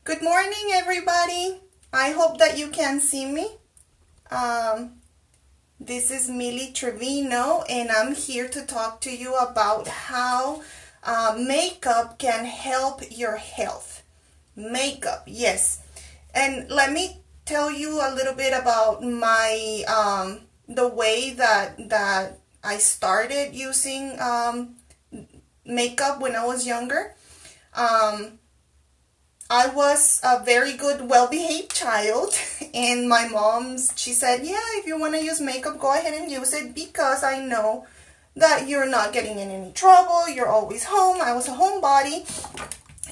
Good morning, everybody. I hope that you can see me. This is Millie Trevino, and I'm here to talk to you about how makeup can help your health. Makeup, yes. And let me tell you a little bit about my the way that I started using makeup when I was younger. I was a very good, well-behaved child, and my mom, she said, yeah, if you want to use makeup, go ahead and use it because I know that you're not getting in any trouble. You're always home. I was a homebody.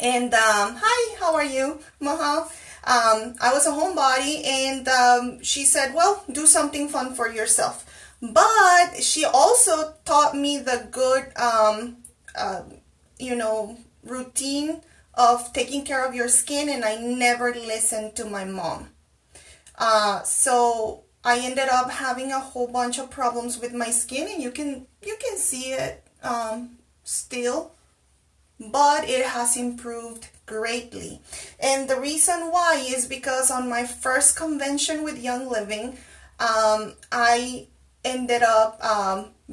And hi, how are you, Mahal? I was a homebody, and she said, well, do something fun for yourself. But she also taught me the good, routine of taking care of your skin, and I never listened to my mom. So I ended up having a whole bunch of problems with my skin, and you can see it still, but it has improved greatly. And the reason why is because on my first convention with Young Living, I ended up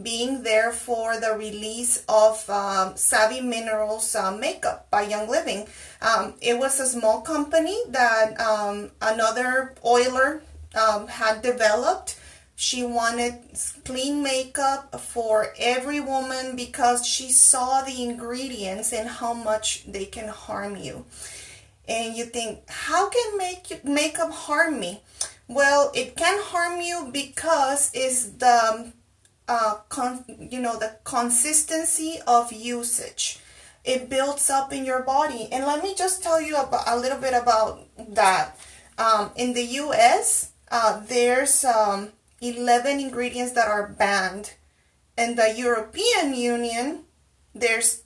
being there for the release of Savvy Minerals makeup by Young Living. It was a small company that another oiler had developed. She wanted clean makeup for every woman because she saw the ingredients and how much they can harm you. And you think, how can makeup harm me? Well, it can harm you because it's the the consistency of usage. It builds up in your body. And let me just tell you about a little bit about that. In the US, there's 11 ingredients that are banned. In the European Union, there's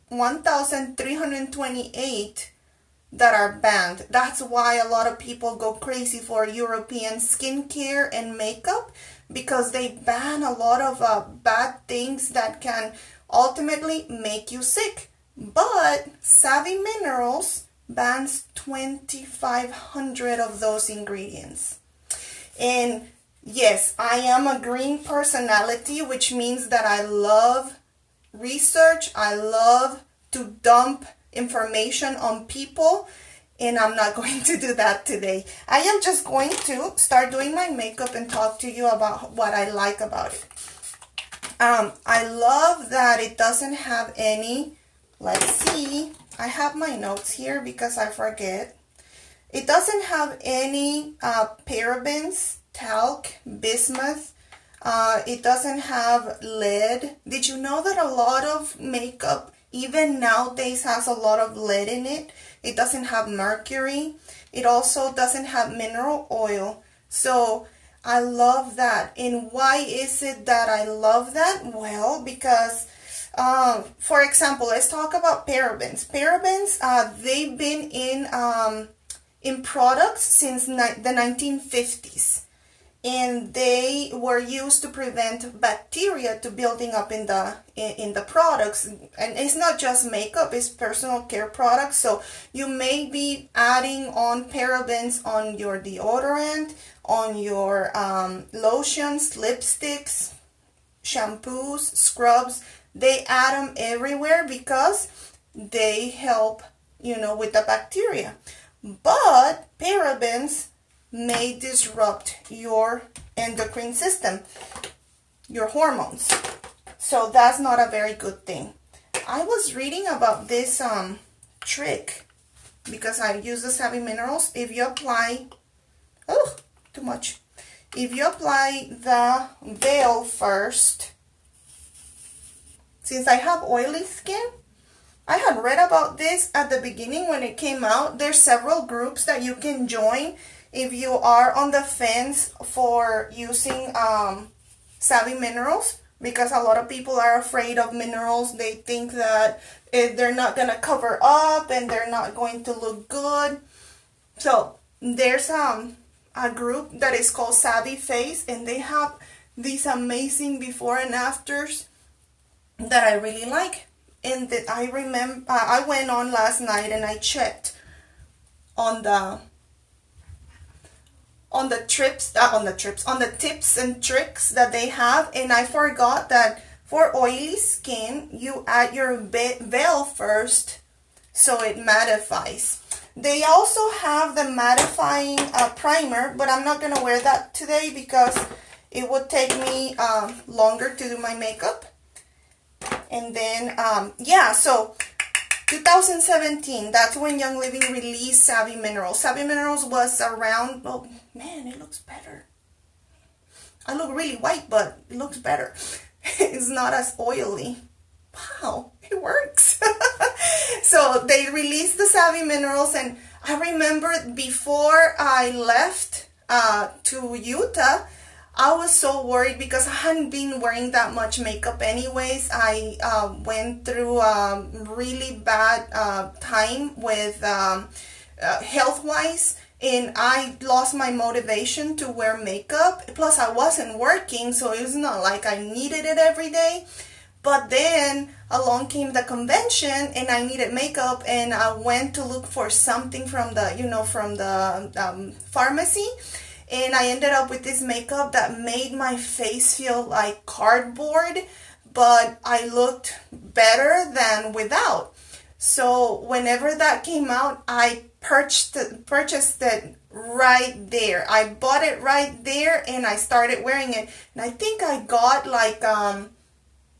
1,328 that are banned. That's why a lot of people go crazy for European skincare and makeup, because they ban a lot of bad things that can ultimately make you sick. But Savvy Minerals bans 2,500 of those ingredients. And yes, I am a green personality, which means that I love research. I love to dump information on people, and I'm not going to do that today. I am just going to start doing my makeup and talk to you about what I like about it. I love that it doesn't have any, let's see, I have my notes here because I forget. It doesn't have any parabens, talc, bismuth. It doesn't have lead. Did you know that a lot of makeup, even nowadays, has a lot of lead in it? It doesn't have mercury. It also doesn't have mineral oil. So I love that. And why is it that I love that? Well, because, for example, let's talk about parabens. Parabens, they've been in products since the 1950s. And they were used to prevent bacteria to building up in the products. And it's not just makeup, it's personal care products. So you may be adding on parabens on your deodorant, on your lotions, lipsticks, shampoos, scrubs. They add them everywhere because they help, with the bacteria. But parabens may disrupt your endocrine system, your hormones. So that's not a very good thing. I was reading about this trick because I use the Savvy Minerals. If you apply, too much. If you apply the veil first, since I have oily skin, I had read about this at the beginning when it came out. There's several groups that you can join if you are on the fence for using Savvy Minerals, because a lot of people are afraid of minerals. They think that they're not going to cover up and they're not going to look good. So there's a group that is called Savvy Face, and they have these amazing before and afters that I really like. And that I remember, I went on last night and I checked on the tips and tricks that they have, and I forgot that for oily skin you add your veil first so it mattifies. They also have the mattifying primer, but I'm not gonna wear that today because it would take me longer to do my makeup. And then yeah, so 2017, that's when Young Living released Savvy Minerals. Savvy Minerals was around, oh man, it looks better. I look really white, but it looks better. It's not as oily. Wow, it works. So they released the Savvy Minerals, and I remember before I left to Utah, I was so worried because I hadn't been wearing that much makeup anyways. I went through a really bad time with health-wise, and I lost my motivation to wear makeup. Plus, I wasn't working, so it was not like I needed it every day. But then along came the convention, and I needed makeup, and I went to look for something from the, from the pharmacy. And I ended up with this makeup that made my face feel like cardboard, but I looked better than without. So whenever that came out, I purchased it right there. I bought it right there, and I started wearing it. And I think I got like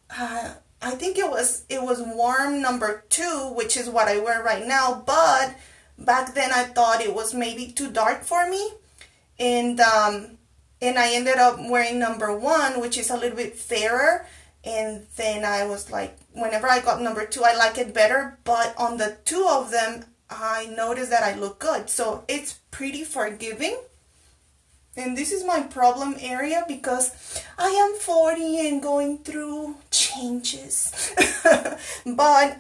I think it was warm number 2, which is what I wear right now. But back then I thought it was maybe too dark for me. And I ended up wearing number 1, which is a little bit fairer. And then I was like, whenever I got number 2, I like it better. But on the 2 of them, I noticed that I look good. So it's pretty forgiving. And this is my problem area because I am 40 and going through changes. But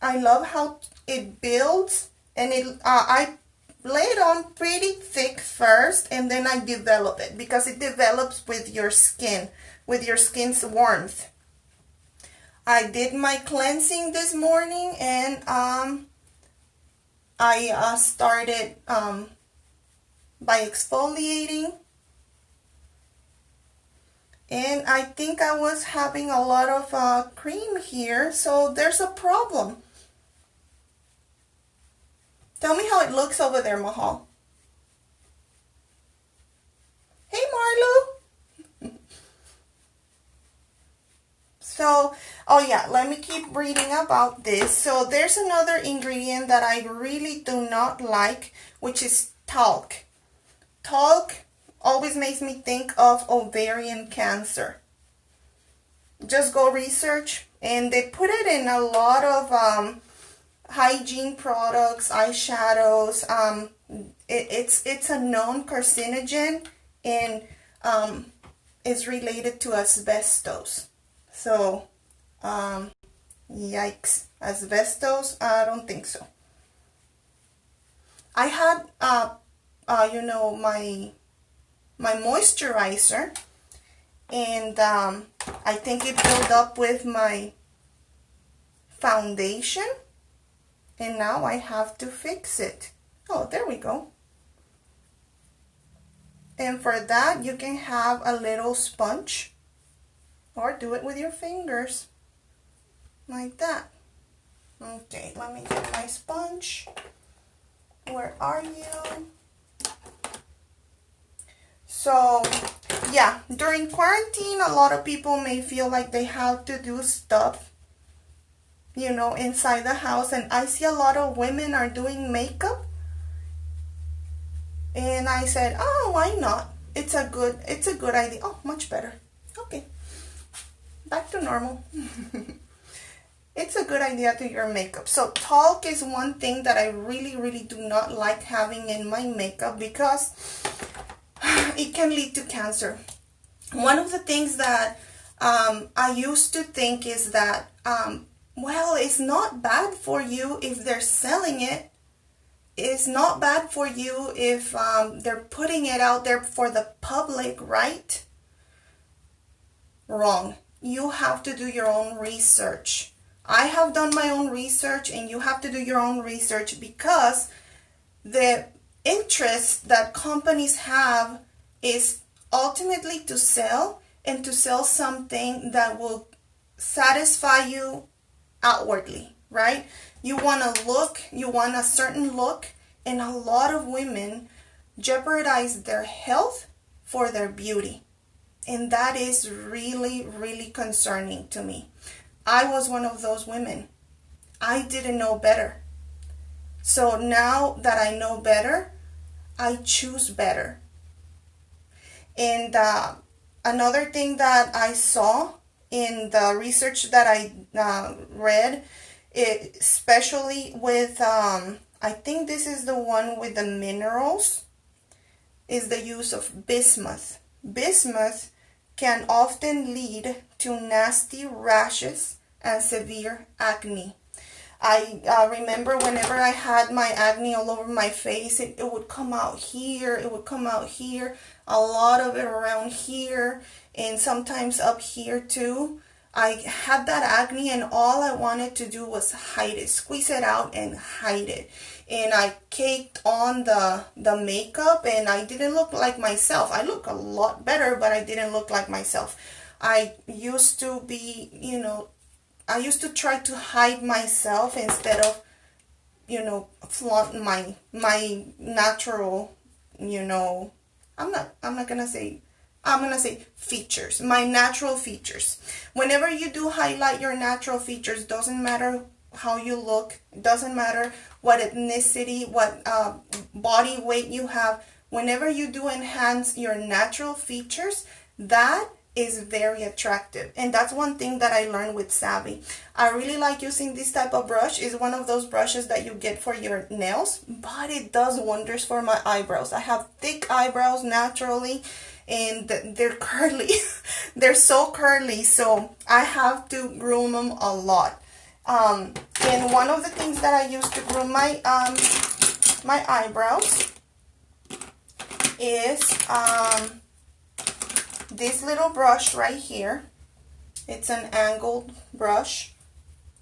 I love how it builds, and I lay it on pretty thick first, and then I develop it because it develops with your skin, with your skin's warmth. I did my cleansing this morning, and I started by exfoliating, and I think I was having a lot of cream here, so there's a problem. Tell me how it looks over there, Mahal. Hey, Marlo. So, oh yeah, let me keep reading about this. So there's another ingredient that I really do not like, which is talc. Talc always makes me think of ovarian cancer. Just go research, and they put it in a lot of hygiene products, eyeshadows. It's a known carcinogen, and it's related to asbestos. So, yikes, asbestos? I don't think so. I had, my moisturizer, and I think it built up with my foundation, and now I have to fix it. Oh, there we go. And for that, you can have a little sponge, or do it with your fingers, like that. Okay, let me get my sponge. Where are you? So, yeah, during quarantine, a lot of people may feel like they have to do stuff, inside the house. And I see a lot of women are doing makeup. And I said, oh, why not? It's a good idea. Oh, much better. Okay. Back to normal. It's a good idea to do your makeup. So talc is one thing that I really, really do not like having in my makeup because it can lead to cancer. One of the things that I used to think is that, well, it's not bad for you if they're selling it. It's not bad for you if they're putting it out there for the public, right? Wrong. You have to do your own research. I have done my own research, and you have to do your own research, because the interest that companies have is ultimately to sell, and to sell something that will satisfy you outwardly, right? You want a look, you want a certain look, and a lot of women jeopardize their health for their beauty. And that is really, really concerning to me. I was one of those women. I didn't know better. So now that I know better, I choose better. And another thing that I saw in the research that I read, especially with, I think this is the one with the minerals, is the use of bismuth. Bismuth can often lead to nasty rashes and severe acne. I remember whenever I had my acne all over my face, it would come out here, it would come out here, a lot of it around here, and sometimes up here too. I had that acne, and all I wanted to do was hide it, squeeze it out and hide it. And I caked on the makeup, and I didn't look like myself. I look a lot better, but I didn't look like myself. I used to be, I used to try to hide myself instead of, flaunt my natural, I'm gonna say features, my natural features. Whenever you do highlight your natural features, doesn't matter how you look, it doesn't matter what ethnicity, what body weight you have. Whenever you do enhance your natural features, that is very attractive. And that's one thing that I learned with Savvy. I really like using this type of brush. It's one of those brushes that you get for your nails, but it does wonders for my eyebrows. I have thick eyebrows naturally, and they're curly. They're so curly, so I have to groom them a lot. And one of the things that I use to groom my my eyebrows is this little brush right here. It's an angled brush,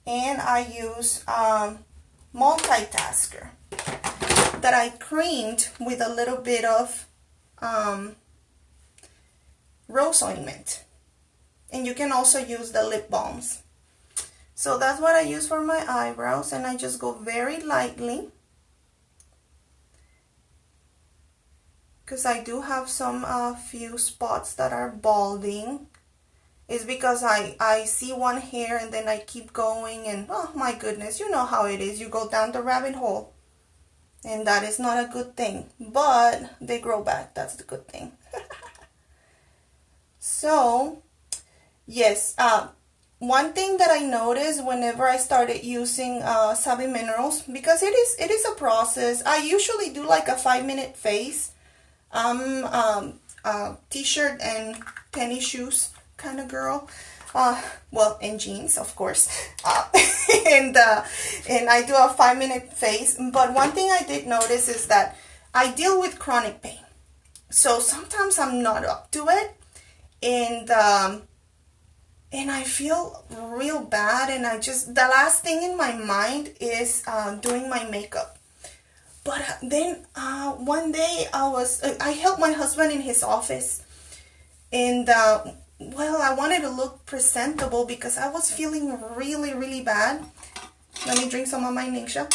and I use multitasker that I creamed with a little bit of rose ointment, and you can also use the lip balms. So that's what I use for my eyebrows, and I just go very lightly, because I do have some few spots that are balding. It's because I see one hair and then I keep going, and oh my goodness, you know how it is. You go down the rabbit hole, and that is not a good thing, but they grow back. That's the good thing. So yes, one thing that I noticed whenever I started using Savvy Minerals, because it is a process. I usually do like a 5-minute face. T-shirt and tennis shoes kind of girl. Well, and jeans, of course. And I do a 5-minute face. But one thing I did notice is that I deal with chronic pain. So sometimes I'm not up to it, and I feel real bad, and the last thing in my mind is doing my makeup. But then one day I helped my husband in his office, and well, I wanted to look presentable because I was feeling really, really bad. Let me drink some of my Ningxia.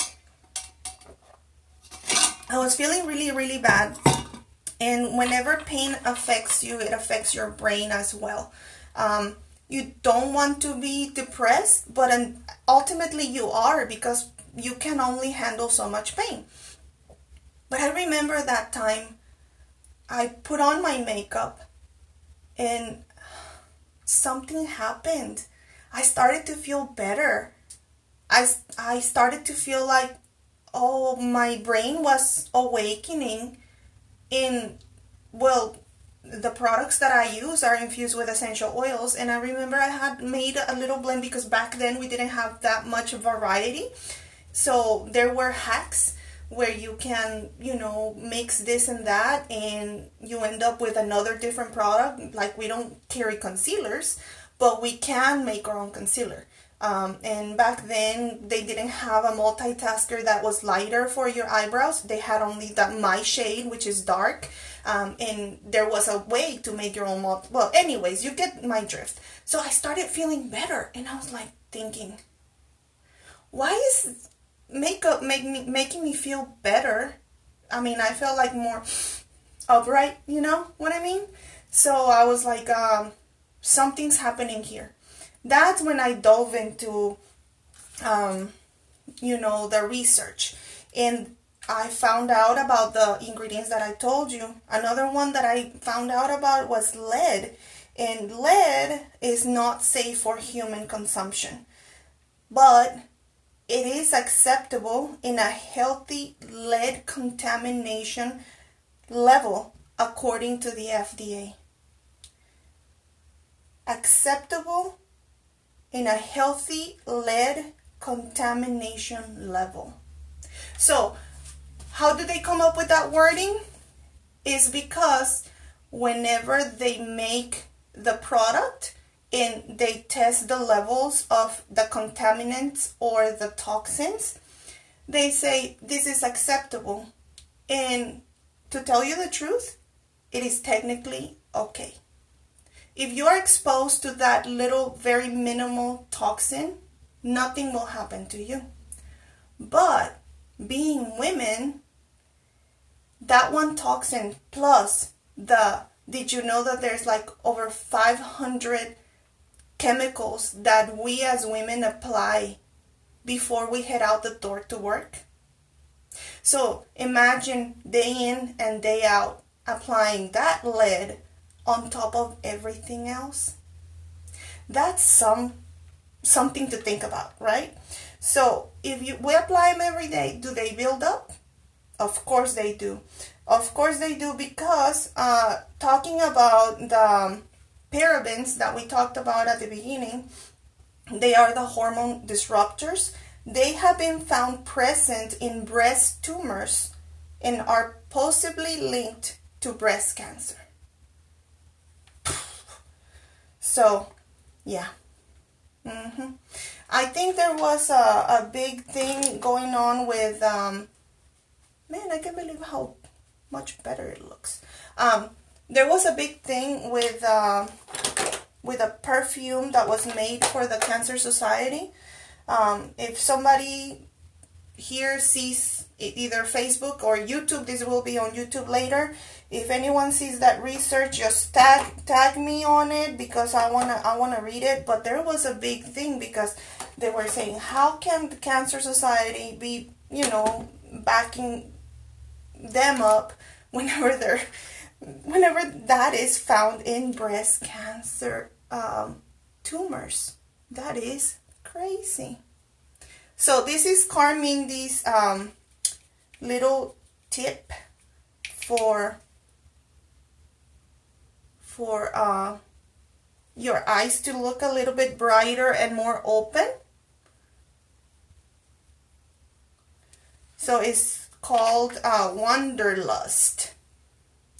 I was feeling really, really bad, and whenever pain affects you, it affects your brain as well. You don't want to be depressed, but ultimately you are, because you can only handle so much pain. But I remember that time I put on my makeup and something happened. I started to feel better. I started to feel like, oh, my brain was awakening. And well, the products that I use are infused with essential oils, and I remember I had made a little blend, because back then we didn't have that much variety. So there were hacks where you can, mix this and that, and you end up with another different product. Like, we don't carry concealers, but we can make our own concealer. And back then they didn't have a multitasker that was lighter for your eyebrows. They had only my shade, which is dark. And there was a way to make your own well, anyways, you get my drift. So I started feeling better, and I was like thinking, why is makeup making me feel better? I mean, I felt like more upright, you know what I mean? So I was like, something's happening here. That's when I dove into, the research. And I found out about the ingredients that I told you. Another one that I found out about was lead. And lead is not safe for human consumption. But it is acceptable in a healthy lead contamination level according to the FDA. Acceptable in a healthy lead contamination level. So, how do they come up with that wording? Is because whenever they make the product and they test the levels of the contaminants or the toxins, they say this is acceptable. And to tell you the truth, it is technically okay. If you are exposed to that little, very minimal toxin, nothing will happen to you. But being women, that one toxin plus did you know that there's like over 500 chemicals that we as women apply before we head out the door to work? So imagine day in and day out applying that lead on top of everything else. That's something to think about, right? So if we apply them every day, do they build up? Of course they do. Of course they do, because talking about the parabens that we talked about at the beginning, they are the hormone disruptors. They have been found present in breast tumors and are possibly linked to breast cancer. So, yeah. I think there was a big thing going on with, man, I can't believe how much better it looks. There was a big thing with a perfume that was made for the Cancer Society. If somebody here sees either Facebook or YouTube, this will be on YouTube later. If anyone sees that research, just tag me on it, because I wanna read it. But there was a big thing because they were saying, how can the Cancer Society be, backing them up whenever that is found in breast cancer tumors? That is crazy. So this is Carmindy's little tip for your eyes to look a little bit brighter and more open. So it's called Wanderlust.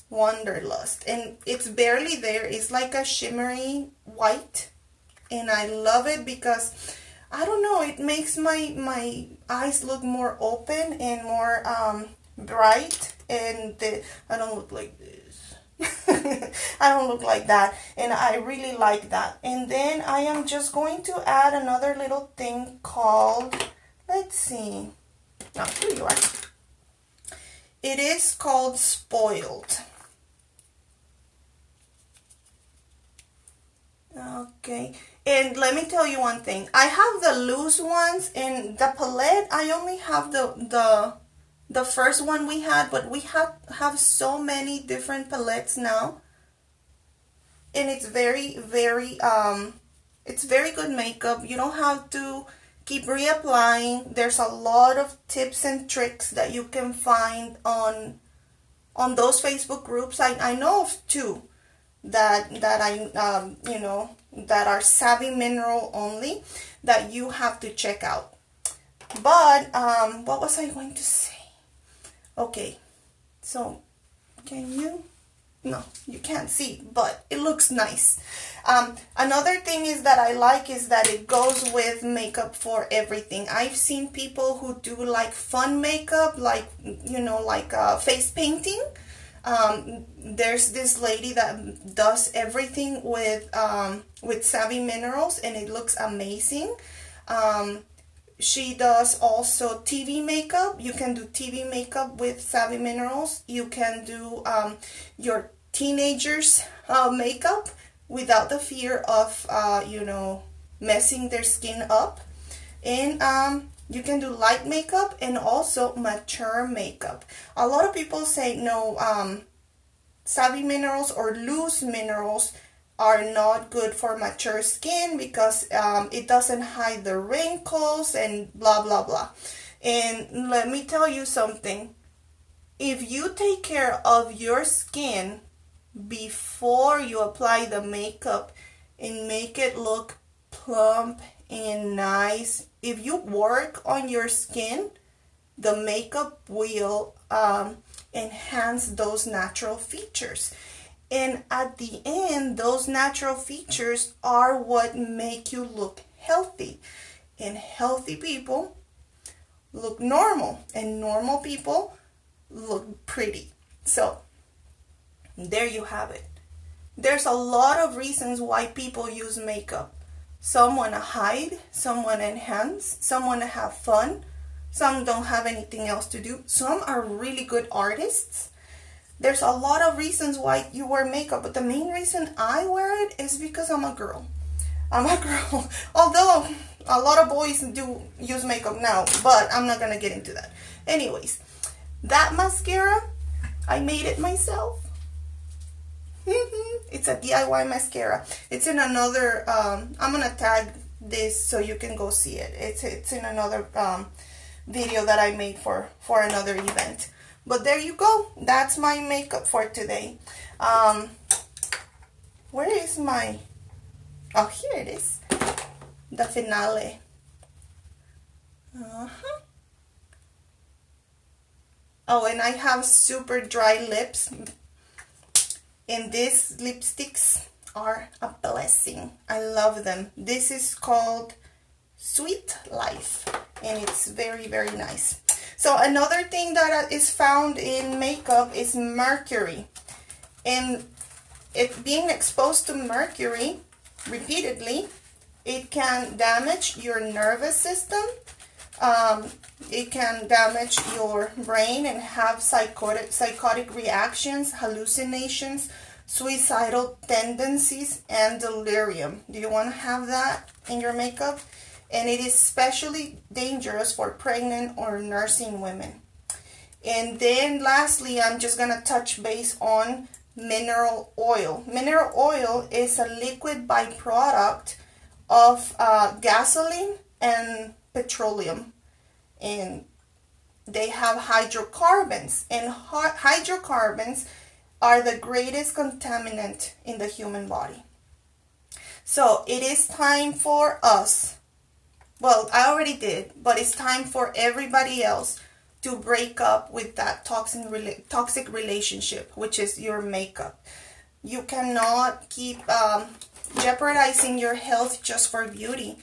Wanderlust. And it's barely there. It's like a shimmery white. And I love it because, I don't know, it makes my eyes look more open and more bright. And I don't look like this. I don't look like that. And I really like that. And then I am just going to add another little thing called, let's see. Oh, here you are. It is called Spoiled. Okay. And let me tell you one thing. I have the loose ones, and the palette, I only have the first one we had, but we have so many different palettes now. And it's very, very, it's very good makeup. You don't have to keep reapplying. There's a lot of tips and tricks that you can find on those Facebook groups. I know of two that I that are Savvy Mineral only, that you have to check out. But what was I going to say? Okay, so can you no, you can't see, but it looks nice. Another thing is that I like is that it goes with makeup for everything. I've seen people who do like fun makeup, like, you know, like face painting. There's this lady that does everything with Savvy Minerals, and it looks amazing. She does also TV makeup. You can do TV makeup with Savvy Minerals. You can do your teenagers makeup without the fear of you know, messing their skin up. And you can do light makeup and also mature makeup. A lot of people say no, Savvy Minerals or loose minerals are not good for mature skin because it doesn't hide the wrinkles and blah blah blah. And let me tell you something. If you take care of your skin before you apply the makeup and make it look plump and nice, if you work on your skin, the makeup will enhance those natural features. And at the end, those natural features are what make you look healthy. And healthy people look normal, and normal people look pretty. So there you have it. There's a lot of reasons why people use makeup. Some want to hide, some want to enhance, some want to have fun, some don't have anything else to do. Some are really good artists. There's a lot of reasons why you wear makeup, but the main reason I wear it is because I'm a girl. I'm a girl. Although a lot of boys do use makeup now, but I'm not gonna get into that. Anyways, that mascara, I made it myself. It's a DIY mascara. It's in another, I'm gonna tag this so you can go see it. It's in another video that I made for another event. But there you go. That's my makeup for today. Where is my... Oh, here it is. The finale. Oh, and I have super dry lips. And these lipsticks are a blessing. I love them. This is called Sweet Life. And it's very, very nice. So another thing that is found in makeup is mercury. And it being exposed to mercury repeatedly, it can damage your nervous system. It can damage your brain and have psychotic reactions, hallucinations, suicidal tendencies, and delirium. Do you want to have that in your makeup? And it is especially dangerous for pregnant or nursing women. And then lastly, I'm just going to touch base on mineral oil. Mineral oil is a liquid byproduct of gasoline and petroleum. And they have hydrocarbons. And hydrocarbons are the greatest contaminant in the human body. So it is time for us. Well, I already did, but it's time for everybody else to break up with that toxic relationship, which is your makeup. You cannot keep jeopardizing your health just for beauty.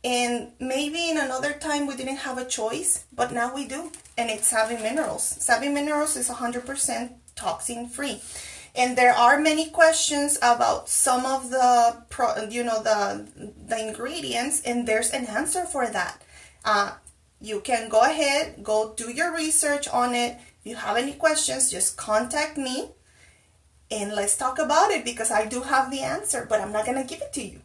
And maybe in another time we didn't have a choice, but now we do. And it's Savvy Minerals. Savvy Minerals is 100% toxin free. And there are many questions about some of the, the ingredients, and there's an answer for that. You can go ahead, go do your research on it. If you have any questions, just contact me, and let's talk about it, because I do have the answer, but I'm not going to give it to you.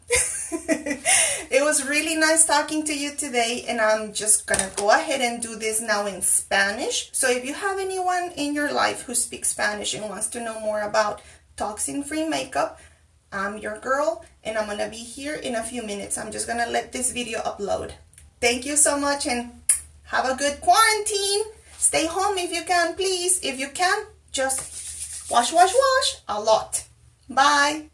It was really nice talking to you today, and I'm just going to go ahead and do this now in Spanish. So if you have anyone in your life who speaks Spanish and wants to know more about toxin-free makeup, I'm your girl, and I'm going to be here in a few minutes. I'm just going to let this video upload. Thank you so much, and have a good quarantine. Stay home if you can, please. If you can, just wash a lot. Bye.